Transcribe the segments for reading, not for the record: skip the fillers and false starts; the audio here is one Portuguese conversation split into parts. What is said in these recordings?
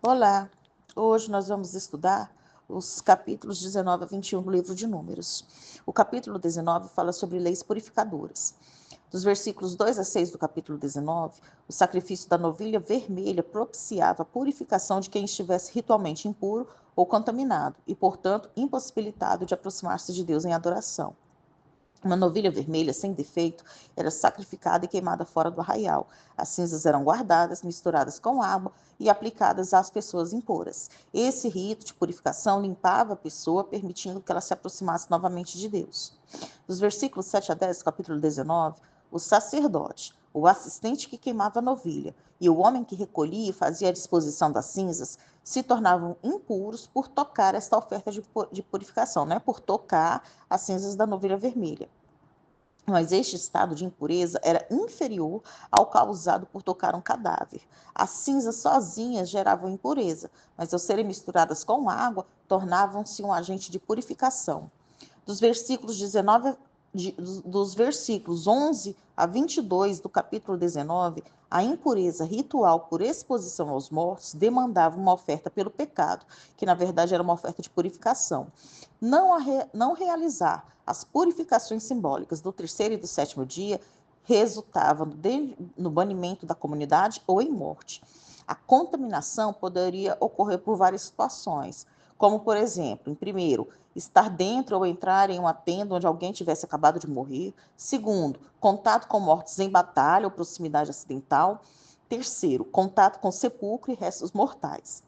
Olá, hoje nós vamos estudar os capítulos 19 a 21 do livro de Números. O capítulo 19 fala sobre leis purificadoras. Dos versículos 2 a 6 do capítulo 19, o sacrifício da novilha vermelha propiciava a purificação de quem estivesse ritualmente impuro ou contaminado e, portanto, impossibilitado de aproximar-se de Deus em adoração. Uma novilha vermelha sem defeito era sacrificada e queimada fora do arraial. As cinzas eram guardadas, misturadas com água e aplicadas às pessoas impuras. Esse rito de purificação limpava a pessoa, permitindo que ela se aproximasse novamente de Deus. Dos versículos 7 a 10 do capítulo 19, o sacerdote, o assistente que queimava a novilha e o homem que recolhia e fazia a disposição das cinzas se tornavam impuros por tocar esta oferta de purificação, né? Por tocar as cinzas da novilha vermelha. Mas este estado de impureza era inferior ao causado por tocar um cadáver. As cinzas sozinhas geravam impureza, mas ao serem misturadas com água, tornavam-se um agente de purificação. Dos versículos 19 dos versículos 11 a 22 do capítulo 19, a impureza ritual por exposição aos mortos demandava uma oferta pelo pecado, que na verdade era uma oferta de purificação. Não realizar as purificações simbólicas do terceiro e do sétimo dia resultava no banimento da comunidade ou em morte. A contaminação poderia ocorrer por várias situações, como, por exemplo, em primeiro, estar dentro ou entrar em uma tenda onde alguém tivesse acabado de morrer. Segundo, contato com mortos em batalha ou proximidade acidental. Terceiro, contato com sepulcro e restos mortais.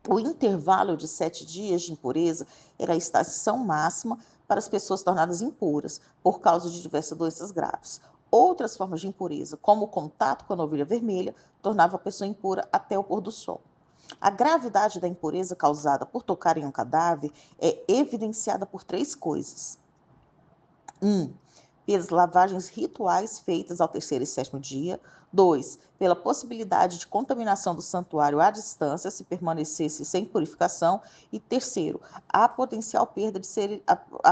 O intervalo de 7 dias de impureza era a estação máxima para as pessoas tornadas impuras, por causa de diversas doenças graves. Outras formas de impureza, como o contato com a novilha vermelha, tornava a pessoa impura até o pôr do sol. A gravidade da impureza causada por tocar em um cadáver é evidenciada por três coisas. 1. Pelas lavagens rituais feitas ao terceiro e sétimo dia. 2. Pela possibilidade de contaminação do santuário à distância, se permanecesse sem purificação. E terceiro, a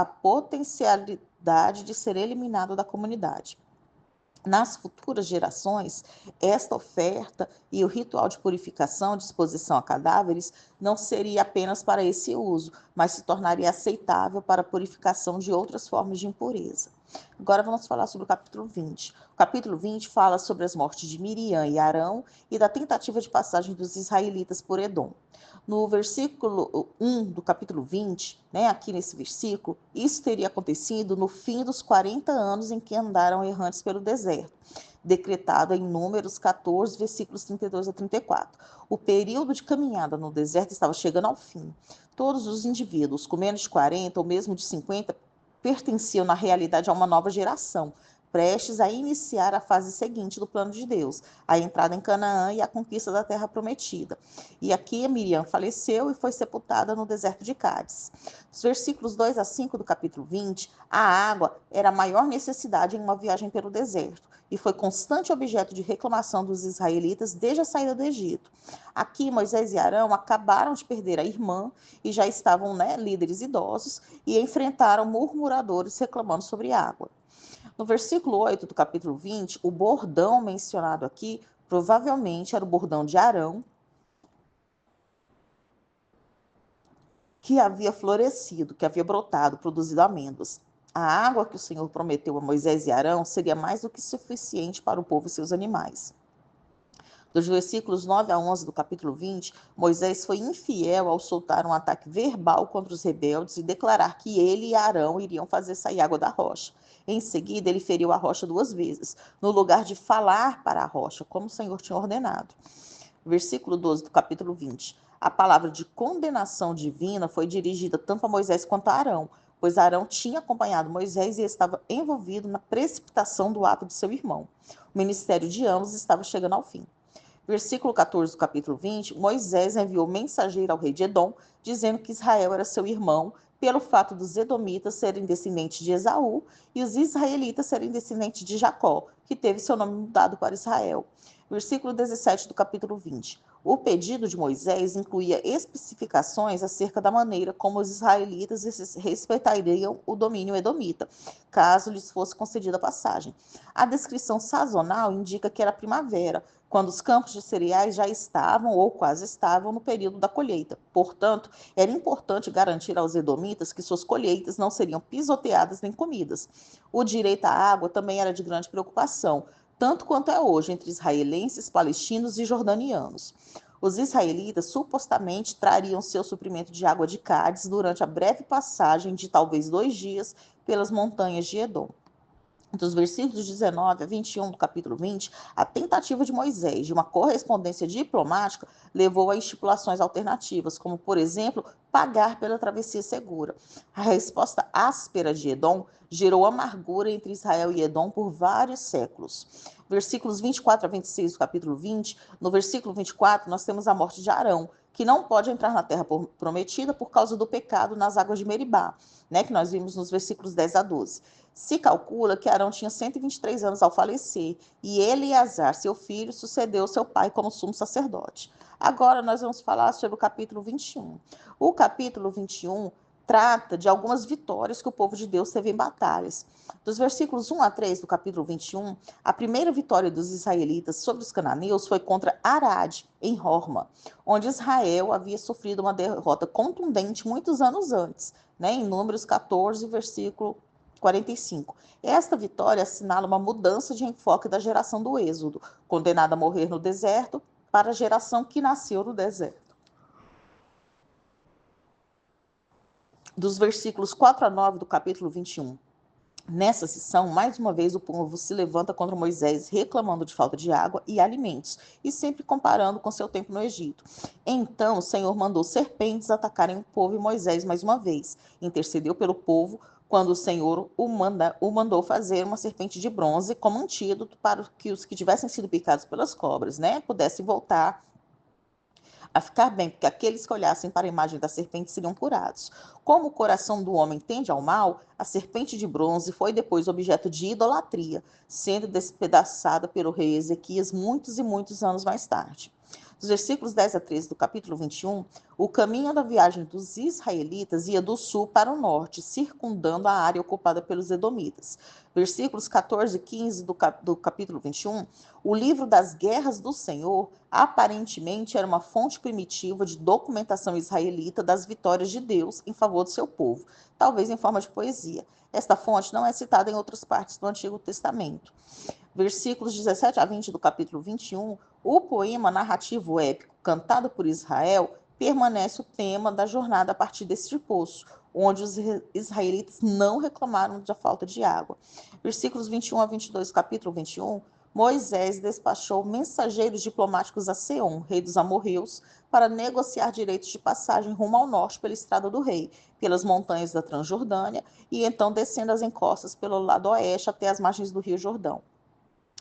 potencialidade de ser eliminado da comunidade. Nas futuras gerações, esta oferta e o ritual de purificação, de exposição a cadáveres, não seria apenas para esse uso, mas se tornaria aceitável para a purificação de outras formas de impureza. Agora vamos falar sobre o capítulo 20. O capítulo 20 fala sobre as mortes de Miriam e Arão e da tentativa de passagem dos israelitas por Edom. No versículo 1 do capítulo 20, aqui nesse versículo, isso teria acontecido no fim dos 40 anos em que andaram errantes pelo deserto, decretado em Números 14, versículos 32 a 34. O período de caminhada no deserto estava chegando ao fim. Todos os indivíduos com menos de 40 ou mesmo de 50 pertenciam, na realidade, a uma nova geração, prestes a iniciar a fase seguinte do plano de Deus, a entrada em Canaã e a conquista da terra prometida. E aqui Miriam faleceu e foi sepultada no deserto de Cádiz. Dos versículos 2 a 5 do capítulo 20, a água era a maior necessidade em uma viagem pelo deserto e foi constante objeto de reclamação dos israelitas desde a saída do Egito. Aqui Moisés e Arão acabaram de perder a irmã e já estavam líderes idosos e enfrentaram murmuradores reclamando sobre água. No versículo 8 do capítulo 20, o bordão mencionado aqui provavelmente era o bordão de Arão, que havia florescido, que havia brotado, produzido amêndoas. A água que o Senhor prometeu a Moisés e Arão seria mais do que suficiente para o povo e seus animais. Dos versículos 9 a 11 do capítulo 20, Moisés foi infiel ao soltar um ataque verbal contra os rebeldes e declarar que ele e Arão iriam fazer sair água da rocha. Em seguida, ele feriu a rocha 2 vezes, no lugar de falar para a rocha, como o Senhor tinha ordenado. Versículo 12 do capítulo 20. A palavra de condenação divina foi dirigida tanto a Moisés quanto a Arão, pois Arão tinha acompanhado Moisés e estava envolvido na precipitação do ato de seu irmão. O ministério de ambos estava chegando ao fim. Versículo 14 do capítulo 20, Moisés enviou mensageiro ao rei de Edom, dizendo que Israel era seu irmão, pelo fato dos edomitas serem descendentes de Esaú e os israelitas serem descendentes de Jacó, que teve seu nome mudado para Israel. Versículo 17 do capítulo 20. O pedido de Moisés incluía especificações acerca da maneira como os israelitas respeitariam o domínio edomita, caso lhes fosse concedida a passagem. A descrição sazonal indica que era primavera, quando os campos de cereais já estavam ou quase estavam no período da colheita. Portanto, era importante garantir aos edomitas que suas colheitas não seriam pisoteadas nem comidas. O direito à água também era de grande preocupação, tanto quanto é hoje entre israelenses, palestinos e jordanianos. Os israelitas supostamente trariam seu suprimento de água de Cádiz durante a breve passagem de talvez 2 dias pelas montanhas de Edom. Dos versículos 19 a 21 do capítulo 20, a tentativa de Moisés de uma correspondência diplomática levou a estipulações alternativas, como, por exemplo, pagar pela travessia segura. A resposta áspera de Edom gerou amargura entre Israel e Edom por vários séculos. Versículos 24 a 26 do capítulo 20, no versículo 24, nós temos a morte de Arão, que não pode entrar na terra prometida por causa do pecado nas águas de Meribá, que nós vimos nos versículos 10 a 12. Se calcula que Arão tinha 123 anos ao falecer, e Eleazar, seu filho, sucedeu seu pai como sumo sacerdote. Agora nós vamos falar sobre o capítulo 21. O capítulo 21 trata de algumas vitórias que o povo de Deus teve em batalhas. Dos versículos 1 a 3 do capítulo 21, a primeira vitória dos israelitas sobre os cananeus foi contra Arad, em Horma, onde Israel havia sofrido uma derrota contundente muitos anos antes, em Números 14, versículo 45. Esta vitória assinala uma mudança de enfoque da geração do Êxodo, condenada a morrer no deserto, para a geração que nasceu no deserto. Dos versículos 4 a 9 do capítulo 21. Nessa sessão, mais uma vez o povo se levanta contra Moisés, reclamando de falta de água e alimentos, e sempre comparando com seu tempo no Egito. Então o Senhor mandou serpentes atacarem o povo e Moisés mais uma vez. Intercedeu pelo povo, quando o Senhor o mandou fazer uma serpente de bronze como antídoto para que os que tivessem sido picados pelas cobras, pudessem voltar a ficar bem, porque aqueles que olhassem para a imagem da serpente seriam curados. Como o coração do homem tende ao mal, a serpente de bronze foi depois objeto de idolatria, sendo despedaçada pelo rei Ezequias muitos e muitos anos mais tarde. Dos versículos 10 a 13 do capítulo 21, o caminho da viagem dos israelitas ia do sul para o norte, circundando a área ocupada pelos edomitas. Versículos 14 e 15 do capítulo 21, o livro das guerras do Senhor aparentemente era uma fonte primitiva de documentação israelita das vitórias de Deus em favor do seu povo, talvez em forma de poesia. Esta fonte não é citada em outras partes do Antigo Testamento. Versículos 17 a 20 do capítulo 21, o poema narrativo épico cantado por Israel permanece o tema da jornada a partir deste poço, onde os israelitas não reclamaram da falta de água. Versículos 21 a 22 do capítulo 21, Moisés despachou mensageiros diplomáticos a Seom, rei dos amorreus, para negociar direitos de passagem rumo ao norte pela Estrada do Rei, pelas montanhas da Transjordânia, e então descendo as encostas pelo lado oeste até as margens do rio Jordão.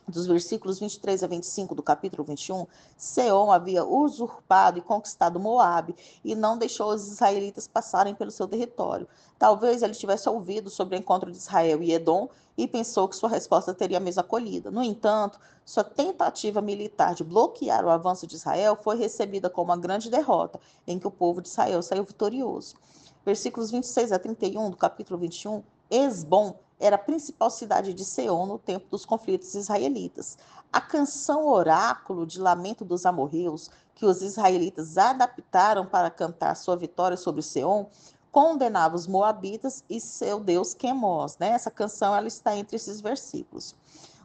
Dos versículos 23 a 25 do capítulo 21, Seom havia usurpado e conquistado Moabe e não deixou os israelitas passarem pelo seu território. Talvez ele tivesse ouvido sobre o encontro de Israel e Edom e pensou que sua resposta teria a mesma acolhida. No entanto, sua tentativa militar de bloquear o avanço de Israel foi recebida como uma grande derrota, em que o povo de Israel saiu vitorioso. Versículos 26 a 31 do capítulo 21, Esbom era a principal cidade de Seom no tempo dos conflitos israelitas. A canção oráculo de lamento dos amorreus, que os israelitas adaptaram para cantar sua vitória sobre Seom, condenava os moabitas e seu deus Quemós. Essa canção ela está entre esses versículos.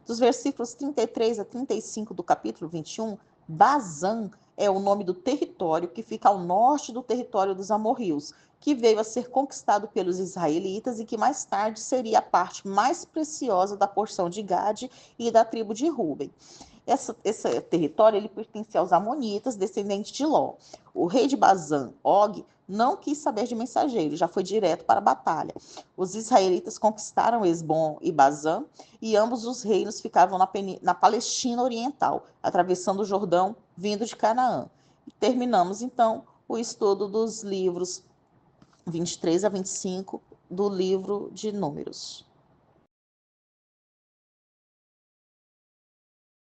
Dos versículos 33 a 35 do capítulo 21, Bazã é o nome do território que fica ao norte do território dos amorreus, que veio a ser conquistado pelos israelitas e que mais tarde seria a parte mais preciosa da porção de Gade e da tribo de Ruben. Esse território ele pertencia aos amonitas, descendentes de Ló. O rei de Bazã, Og, não quis saber de mensageiro, já foi direto para a batalha. Os israelitas conquistaram Esbom e Bazã, e ambos os reinos ficavam na Palestina Oriental, atravessando o Jordão, vindo de Canaã. E terminamos, então, o estudo dos livros 23 a 25 do livro de Números.